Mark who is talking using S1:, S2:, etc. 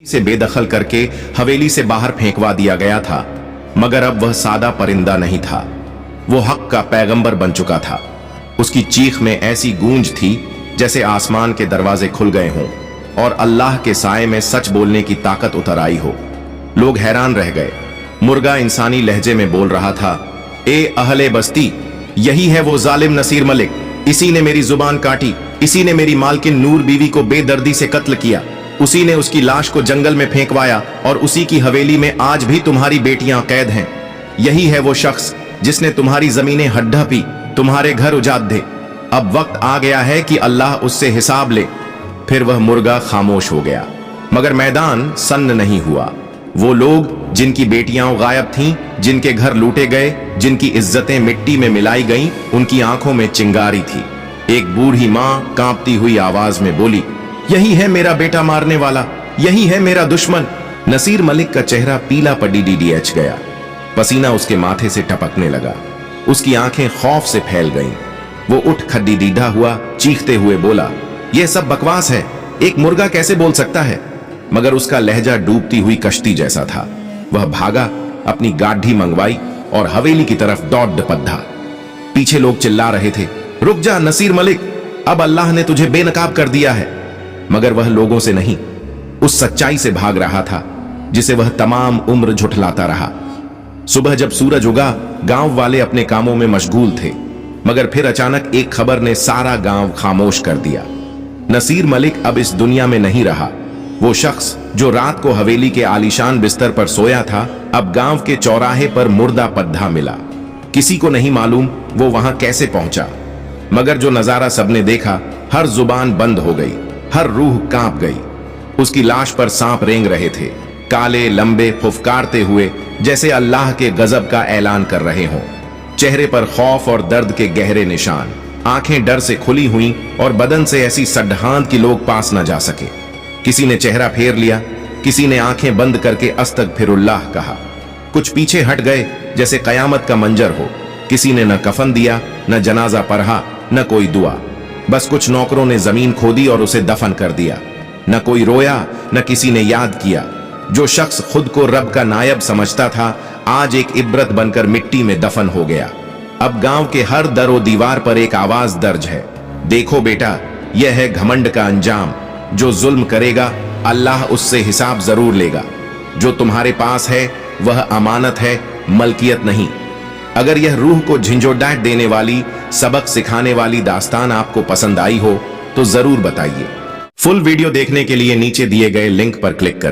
S1: से बेदखल करके हवेली से बाहर फेंकवा दिया गया था, मगर अब वह सादा परिंदा नहीं था, वो हक का पैगंबर बन चुका था। उसकी चीख में ऐसी गूंज थी जैसे आसमान के दरवाजे खुल गए हों और अल्लाह के साए में सच बोलने की ताकत उतर आई हो। लोग हैरान रह गए। मुर्गा इंसानी लहजे में बोल रहा था, ए अहले बस्ती, यही है वो जालिम नसीर मलिक, इसी ने मेरी जुबान काटी, इसी ने मेरी मालकिन नूर बीवी को बेदर्दी से कत्ल किया, उसी ने उसकी लाश को जंगल में फेंकवाया और उसी की हवेली में आज भी तुम्हारी बेटियां कैद हैं। यही है वो शख्स जिसने तुम्हारी जमीनें हड्डा पी, तुम्हारे घर उजाड़ दे। अब वक्त आ गया है कि अल्लाह उससे हिसाब ले। फिर वह मुर्गा खामोश हो गया, मगर मैदान सन्न नहीं हुआ। वो लोग जिनकी बेटियां गायब थीं, जिनके घर लूटे गए, जिनकी इज्जतें मिट्टी में मिलाई गईं, उनकी आंखों में चिंगारी थी। एक बूढ़ी मां कांपती हुई आवाज में बोली, यही है मेरा बेटा मारने वाला, यही है मेरा दुश्मन। नसीर मलिक का चेहरा पीला पड़ीडीएच गया, पसीना उसके माथे से टपकने लगा, उसकी आंखें खौफ से फैल गईं। वो उठ खड्डी दीदा हुआ, चीखते हुए बोला, यह सब बकवास है, एक मुर्गा कैसे बोल सकता है? मगर उसका लहजा डूबती हुई कश्ती जैसा था। वह भागा, अपनी गाढ़ी मंगवाई और हवेली की तरफ दौड़ डपद्धा। पीछे लोग चिल्ला रहे थे, रुक जा नसीर मलिक, अब अल्लाह ने तुझे बेनकाब कर दिया है। मगर वह लोगों से नहीं, उस सच्चाई से भाग रहा था जिसे वह तमाम उम्र झुठलाता रहा। सुबह जब सूरज उगा, गांव वाले अपने कामों में मशगूल थे, मगर फिर अचानक एक खबर ने सारा गांव खामोश कर दिया। नसीर मलिक अब इस दुनिया में नहीं रहा। वो शख्स जो रात को हवेली के आलीशान बिस्तर पर सोया था, अब गांव के चौराहे पर मुर्दा पद्धा मिला। किसी को नहीं मालूम वो वहां कैसे पहुंचा, मगर जो नजारा सबने देखा, हर जुबान बंद हो गई, हर रूह कांप गई। उसकी लाश पर सांप रेंग रहे थे, काले लंबे, फुफकारते हुए, जैसे अल्लाह के गजब का ऐलान कर रहे हों। चेहरे पर खौफ और दर्द के गहरे निशान, आंखें डर से खुली हुई और बदन से ऐसी सड्ढांत कि लोग पास न जा सके। किसी ने चेहरा फेर लिया, किसी ने आंखें बंद करके अस्तगफिरुल्लाह कहा। कुछ पीछे हट गए जैसे कयामत का मंजर हो। किसी ने न कफन दिया, न जनाजा पढ़ा, न कोई दुआ। बस कुछ नौकरों ने जमीन खोदी और उसे दफन कर दिया। न कोई रोया, न किसी ने याद किया। जो शख्स खुद को रब का नायब समझता था, आज एक इब्रत बनकर मिट्टी में दफन हो गया। अब गांव के हर दरो दीवार पर एक आवाज दर्ज है, देखो बेटा, यह है घमंड का अंजाम। जो जुल्म करेगा, अल्लाह उससे हिसाब जरूर लेगा। जो तुम्हारे पास है वह अमानत है, मलकियत नहीं। अगर यह रूह को झंझोड़ाहट देने वाली, सबक सिखाने वाली दास्तान आपको पसंद आई हो तो जरूर बताइए। फुल वीडियो देखने के लिए नीचे दिए गए लिंक पर क्लिक करें।